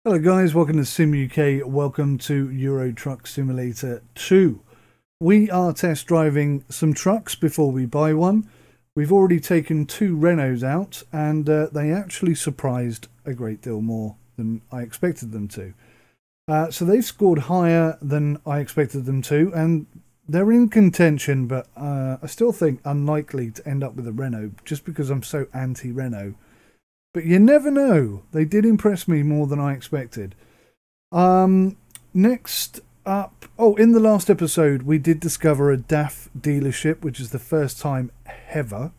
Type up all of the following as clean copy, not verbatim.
Hello guys, welcome to Sim UK, welcome to Euro Truck Simulator 2. We are test driving some trucks before we buy one. We've already taken two Renaults out and they actually surprised a great deal more than I expected them to. So they've scored higher than I expected them to, and they're in contention, but I still think unlikely to end up with a Renault just because I'm so anti-Renault. But you never know. They did impress me more than I expected. Next up... Oh, in the last episode, we did discover a DAF dealership, which is the first time ever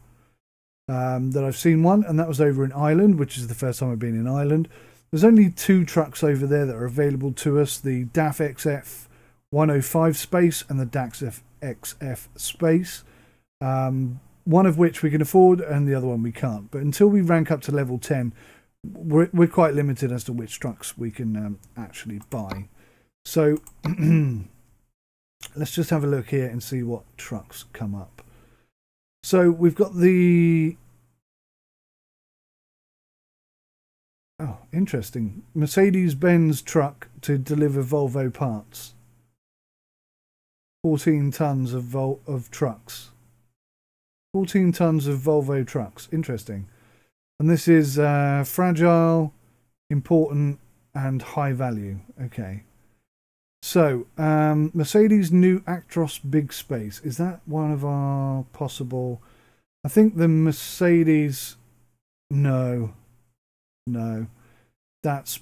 that I've seen one. And that was over in Ireland, which is the first time I've been in Ireland. There's only two trucks over there that are available to us. The DAF XF 105 Space and the DAF XF Space. One of which we can afford and the other one we can't. But until we rank up to level 10, we're quite limited as to which trucks we can actually buy. So let's just have a look here and see what trucks come up. So we've got the... Oh, interesting. Mercedes-Benz truck to deliver Volvo parts. 14 tons of trucks. 14 tons of Volvo trucks. Interesting. And this is fragile, important, and high value. Okay. So, Mercedes new Actros Big Space. Is that one of our possible... I think the Mercedes... No. No. That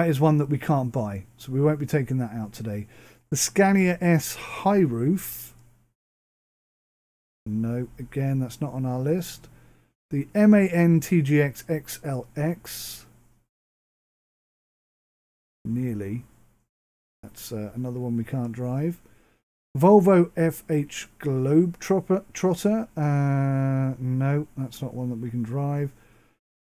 is one that we can't buy. So we won't be taking that out today. The Scania S High Roof... No, again, that's not on our list. The MAN TGX XLX. Nearly. That's another one we can't drive. Volvo FH Globetrotter. No, that's not one that we can drive.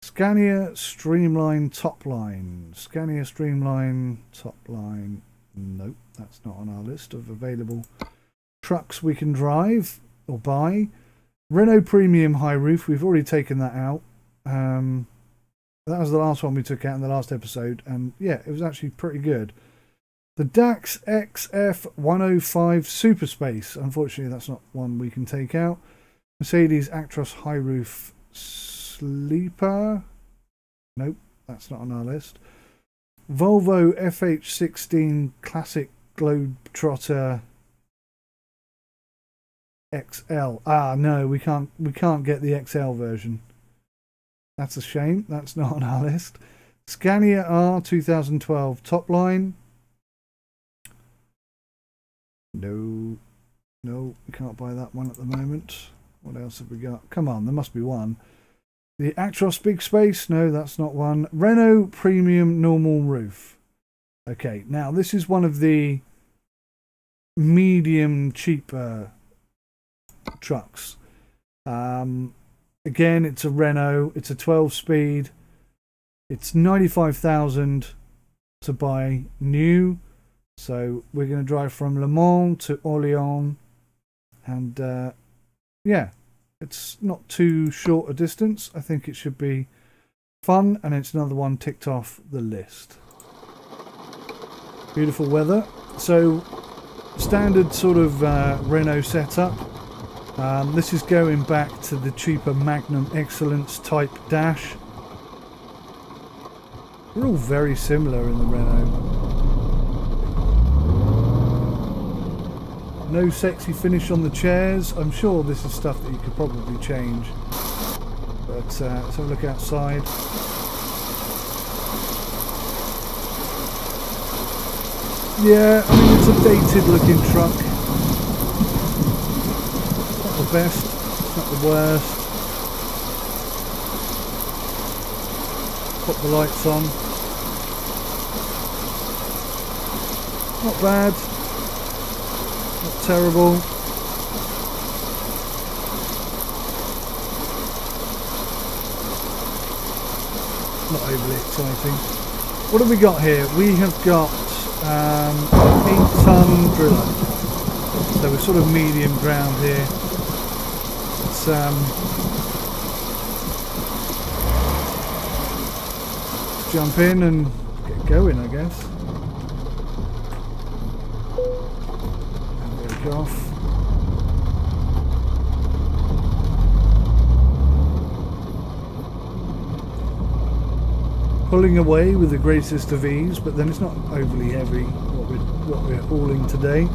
Scania Streamline Topline. Scania Streamline Topline. Nope, that's not on our list of available trucks we can drive or buy. Renault Premium High Roof, we've already taken that out. That was the last one we took out in the last episode, and yeah, it was actually pretty good. The DAX XF 105 Super Space, unfortunately that's not one we can take out. Mercedes Actros High Roof Sleeper, nope, that's not on our list. Volvo FH16 Classic Globetrotter XL. No, we can't get the XL version. That's a shame. That's not on our list. Scania R 2012 Topline. No, we can't buy that one at the moment. What else have we got? Come on, there must be one. The Actros Big Space. No, that's not one. Renault Premium Normal Roof. Okay, now this is one of the medium cheaper trucks. Again, it's a Renault. It's a 12-speed. It's 95,000 to buy new. So we're going to drive from Le Mans to Orléans, and yeah, it's not too short a distance. I think it should be fun, and it's another one ticked off the list. Beautiful weather. So standard sort of Renault setup. This is going back to the cheaper Magnum Excellence type dash. They're all very similar in the Renault. No sexy finish on the chairs. I'm sure this is stuff that you could probably change. But let's have a look outside. Yeah, I mean, it's a dated looking truck. Not the best, it's not the worst. Put the lights on. Not bad. Not terrible. Not overly exciting. What have we got here? We have got an 8-ton driller. So we're sort of medium ground here. Let's jump in and get going, I guess. And break off. Pulling away with the greatest of ease, but then it's not overly heavy what we're hauling today.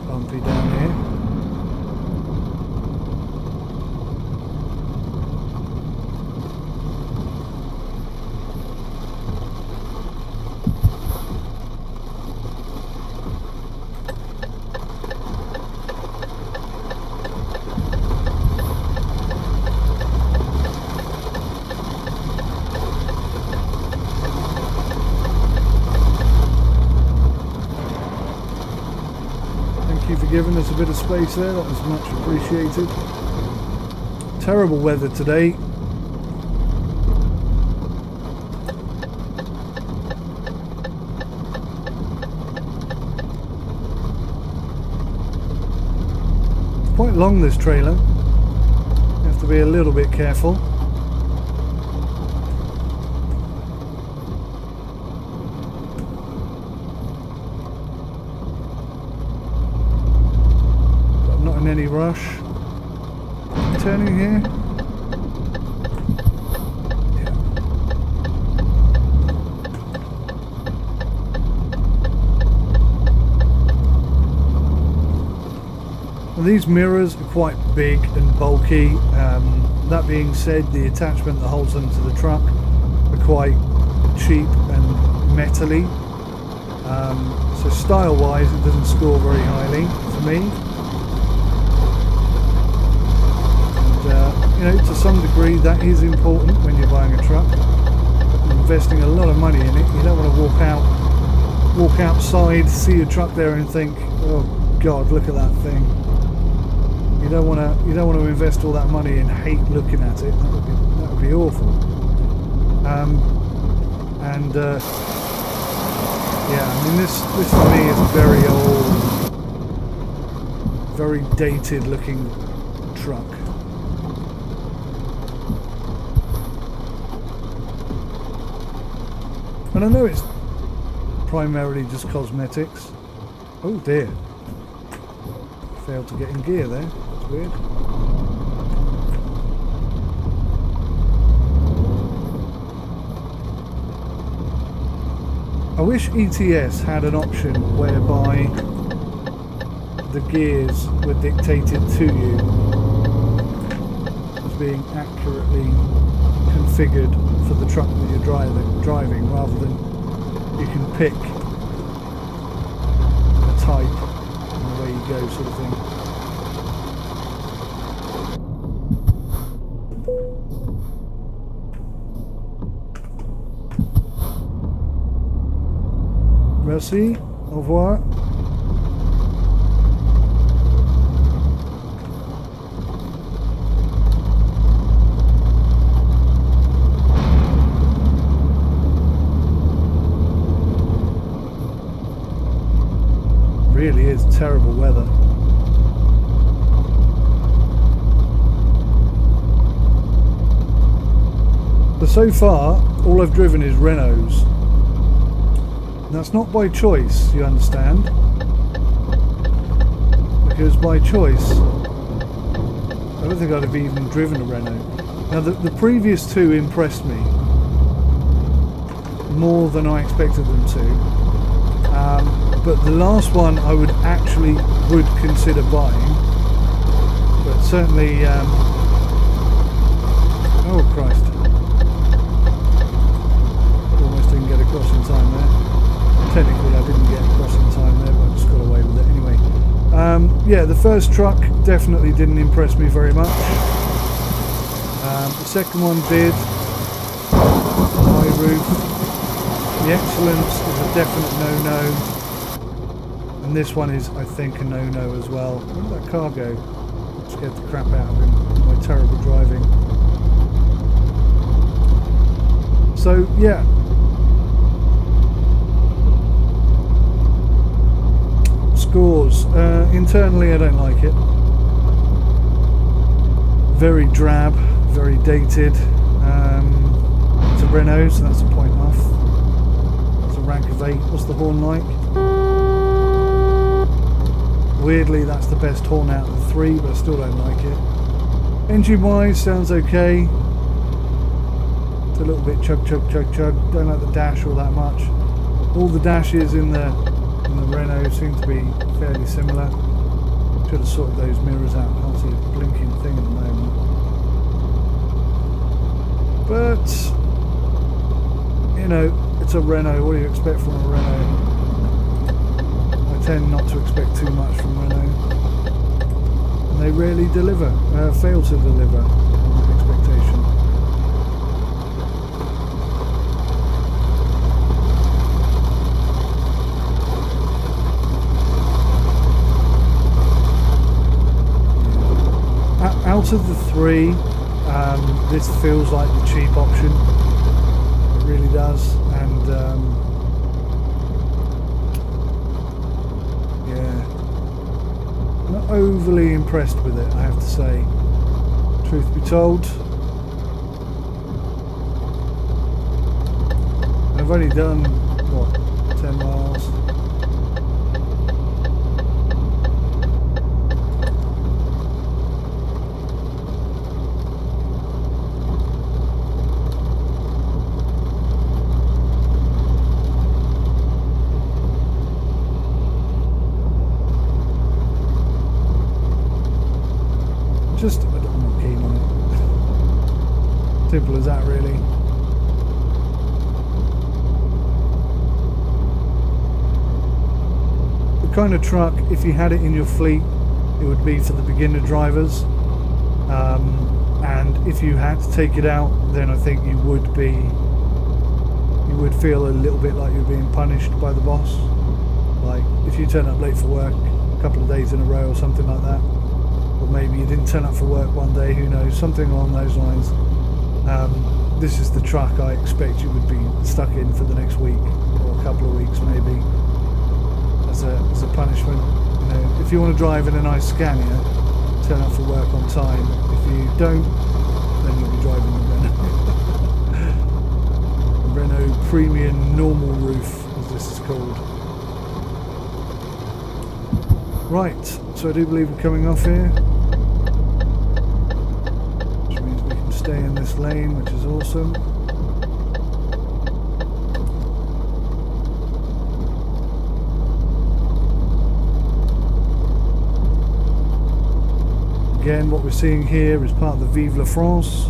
Bumpy down here. Giving us a bit of space there, that was much appreciated. Terrible weather today. Quite long, this trailer. You have to be a little bit careful. Any rush. Turning here. Yeah. Well, these mirrors are quite big and bulky. That being said, the attachment that holds them to the truck are quite cheap and metally. So style-wise, it doesn't score very highly for me. You know, to some degree that is important when you're buying a truck. You're investing a lot of money in it. You don't want to walk outside, see a truck there and think, oh God, look at that thing. You don't want to invest all that money and hate looking at it. That would be awful. Yeah, I mean this for me is a very old, very dated looking truck. And I know it's primarily just cosmetics. Oh dear. Failed to get in gear there. That's weird. I wish ETS had an option whereby the gears were dictated to you as being accurately configured for the truck that you're driving, rather than you can pick a type and away you go, sort of thing. Merci, au revoir. Really is terrible weather. But so far, all I've driven is Renaults. And that's not by choice, you understand. Because by choice, I don't think I'd have even driven a Renault. Now the previous two impressed me more than I expected them to. But the last one I would consider buying, but certainly oh Christ, almost didn't get across in time there. Technically I didn't get across in time there, but I just got away with it anyway. Yeah, the first truck definitely didn't impress me very much. The second one did. High roof. The Excellence is a definite no-no. And this one is, I think, a no-no as well. Where did that car go? Scared the crap out of him with my terrible driving. So, yeah. Scores. Internally, I don't like it. very drab, very dated. It's a Renault, so that's a point off. That's a rank of 8. What's the horn like? Weirdly, that's the best horn out of the 3, but I still don't like it. Engine wise, sounds okay. It's a little bit chug chug chug chug. Don't like the dash all that much. All the dashes in the Renault seem to be fairly similar. Should have sorted those mirrors out. Can't see a blinking thing at the moment. But you know, it's a Renault. What do you expect from a Renault? I tend not to expect too much from Renault, and they rarely deliver, fail to deliver on that expectation. Yeah. Out of the 3, this feels like the cheap option. It really does, and yeah, not overly impressed with it, I have to say, truth be told. I've only done, what, 10 miles. I'm not keen on it. Simple as that, really. The kind of truck, if you had it in your fleet, it would be for the beginner drivers. And if you had to take it out, then I think you would feel a little bit like you're being punished by the boss. Like if you turn up late for work a couple of days in a row or something like that. Or maybe you didn't turn up for work one day, who knows, something along those lines. This is the truck I expect you would be stuck in for the next week or a couple of weeks maybe as a punishment. You know, if you want to drive in a nice Scania, turn up for work on time. If you don't, then you'll be driving the Renault. Renault Premium Normal Roof, as this is called. Right, so I do believe we're coming off here, which means we can stay in this lane, which is awesome. Again, what we're seeing here is part of the Vive la France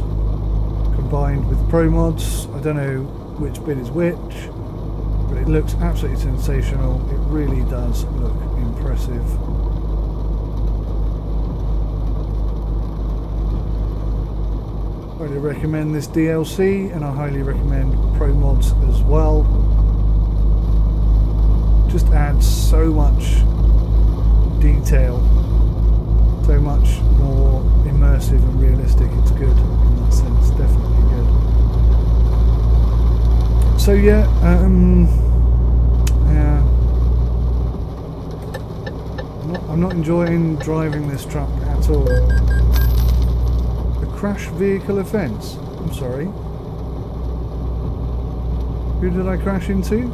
combined with ProMods. I don't know which bit is which, but it looks absolutely sensational. It really does look impressive. I highly recommend this DLC, and I highly recommend ProMods as well. Just adds so much detail, so much more immersive and realistic. It's good in that sense, definitely good. So yeah, yeah. I'm not enjoying driving this truck at all. A crash vehicle offence? I'm sorry. Who did I crash into?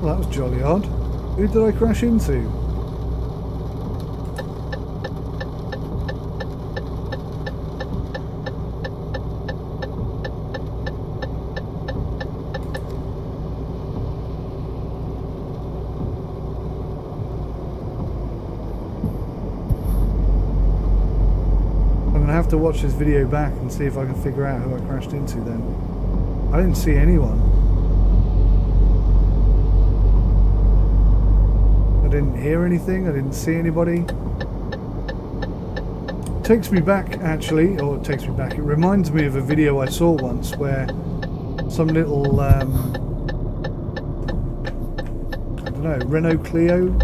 Well, that was jolly odd. Who did I crash into? Have to watch this video back and see if I can figure out who I crashed into then. I didn't see anyone. I didn't hear anything, I didn't see anybody. It takes me back actually, or it takes me back, it reminds me of a video I saw once where some little, I don't know, Renault Clio,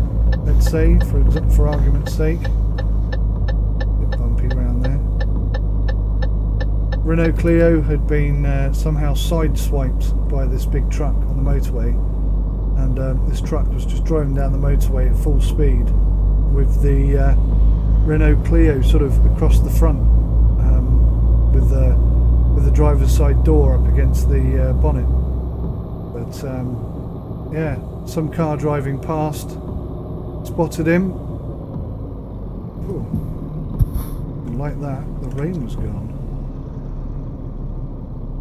let's say, for argument's sake. Renault Clio had been somehow sideswiped by this big truck on the motorway, and this truck was just driving down the motorway at full speed with the Renault Clio sort of across the front, with the driver's side door up against the bonnet. But yeah, some car driving past spotted him. Ooh, like that, the rain was gone.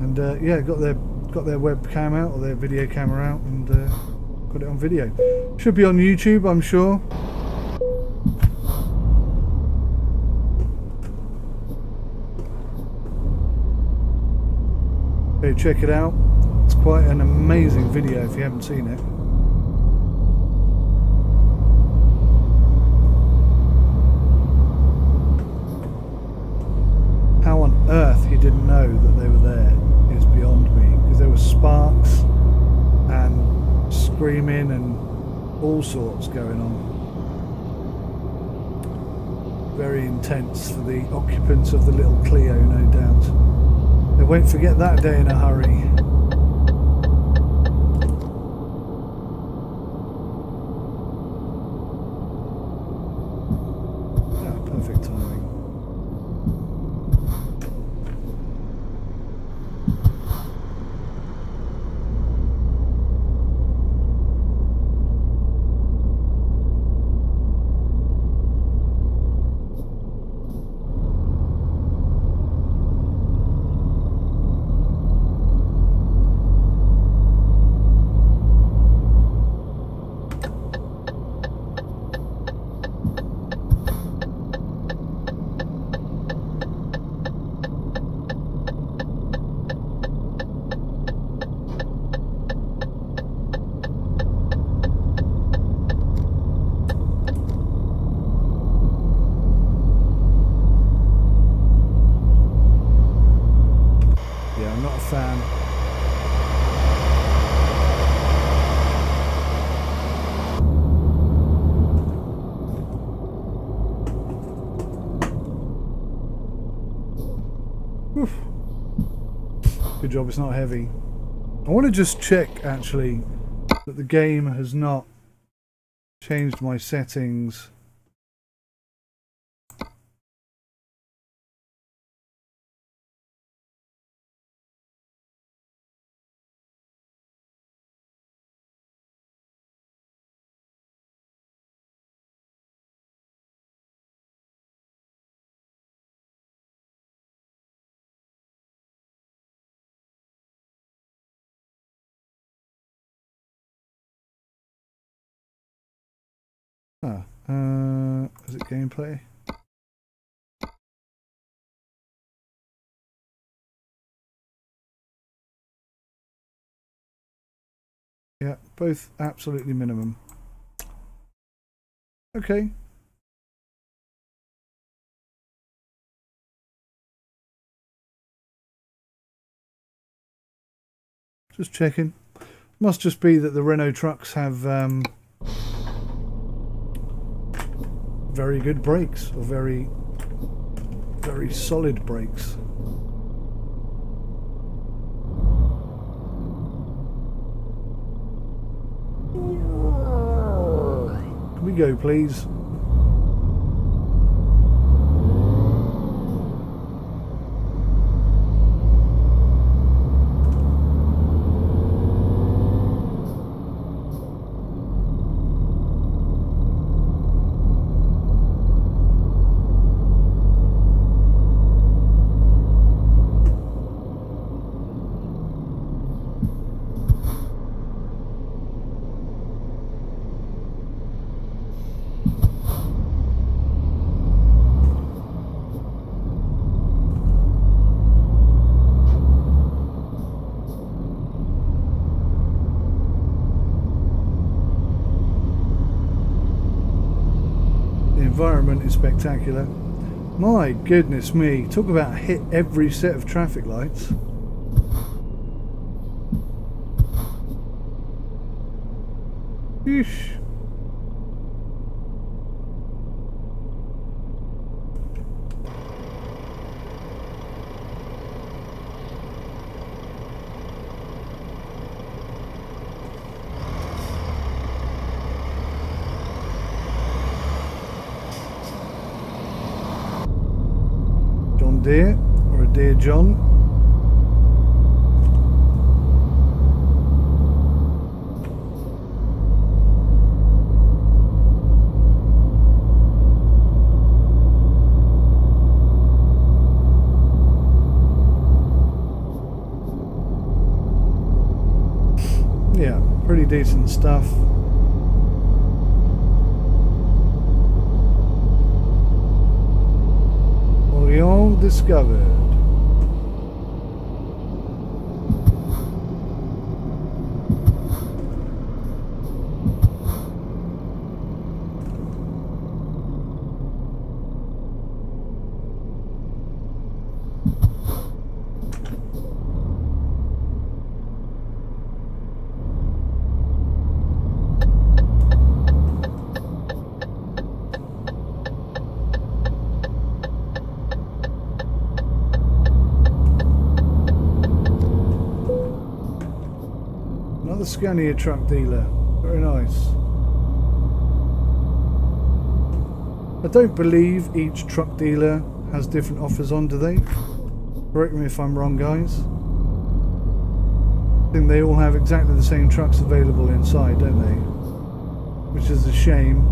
And yeah, got their webcam out, or their video camera out, and got it on video. Should be on YouTube, I'm sure. Go check it out. It's quite an amazing video if you haven't seen it. How on earth he didn't know that they were there is beyond me, because there were sparks and screaming and all sorts going on. Very intense for the occupants of the little Clio, no doubt. They won't forget that day in a hurry. Ah, perfect timing. Good job it's not heavy. I want to just check actually that the game has not changed my settings. Is it gameplay? Yeah, both absolutely minimum. Okay. Just checking. Must just be that the Renault trucks have very good brakes, or very solid brakes. Can we go, please? Environment is spectacular. My goodness me, talk about hit every set of traffic lights. Eesh. John Deere or a Deere John. Yeah, pretty decent stuff. Orion discovered. Scania truck dealer, very nice. I don't believe each truck dealer has different offers on, do they? Correct me if I'm wrong, guys. I think they all have exactly the same trucks available inside, don't they? Which is a shame.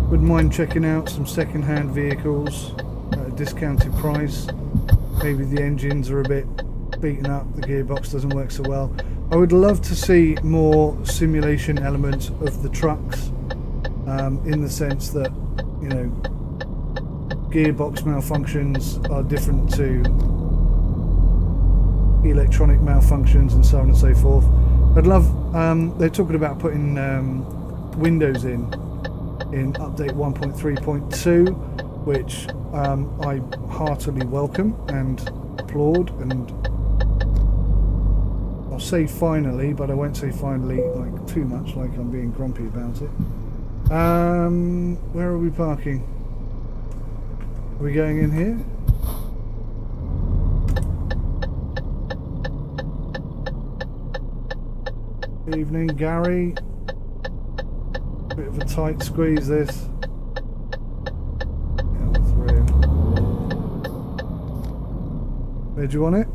Wouldn't mind checking out some second-hand vehicles at a discounted price. Maybe the engines are a bit beaten up, the gearbox doesn't work so well. I would love to see more simulation elements of the trucks, in the sense that, you know, gearbox malfunctions are different to electronic malfunctions and so on and so forth. I'd love, they're talking about putting Windows in update 1.3.2, which I heartily welcome and applaud, and I'll say finally, but I won't say finally like too much, like I'm being grumpy about it. Where are we parking? Are we going in here? Evening, Gary. Bit of a tight squeeze this. Yeah, the three. Where do you want it?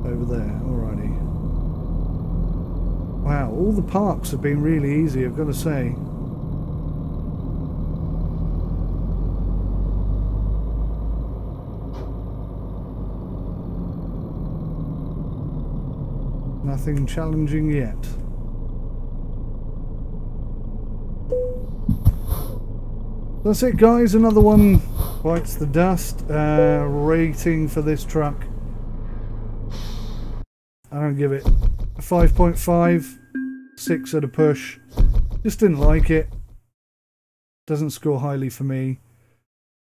Over there, alrighty. Wow, all the parks have been really easy, I've got to say. Nothing challenging yet. That's it, guys, another one bites the dust. Rating for this truck, I don't give it a 5.5, 6 at a push. Just didn't like it. Doesn't score highly for me.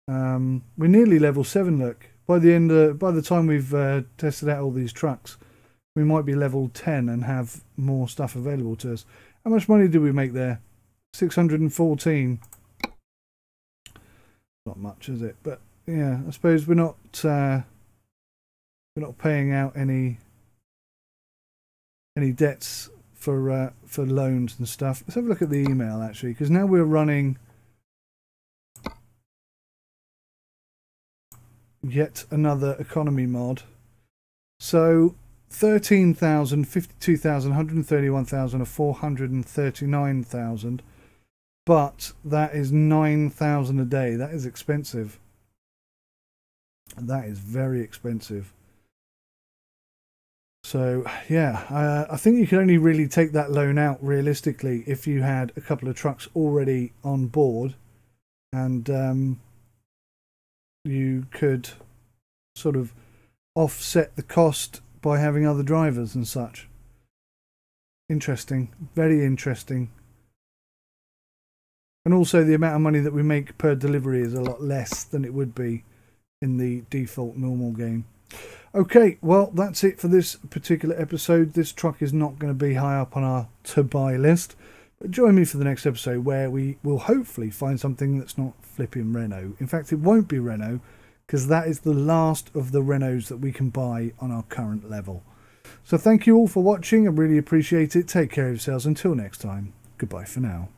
We're nearly level 7. Look, by the time we've tested out all these trucks, we might be level 10 and have more stuff available to us. How much money did we make there? 614. Not much, is it? But yeah, I suppose we're not paying out any debts for loans and stuff. Let's have a look at the email, actually, because now we're running yet another economy mod. So 13,000, 52,000, 131,000, or 439,000, but that is 9,000 a day. That is expensive. That is very expensive. So yeah, I think you can only really take that loan out realistically if you had a couple of trucks already on board, and you could sort of offset the cost by having other drivers and such. Interesting, very interesting. And also the amount of money that we make per delivery is a lot less than it would be in the default normal game. Okay, well, that's it for this particular episode. This truck is not going to be high up on our to-buy list. But join me for the next episode, where we will hopefully find something that's not flipping Renault. In fact, it won't be Renault, because that is the last of the Renaults that we can buy on our current level. So thank you all for watching. I really appreciate it. Take care of yourselves. Until next time, goodbye for now.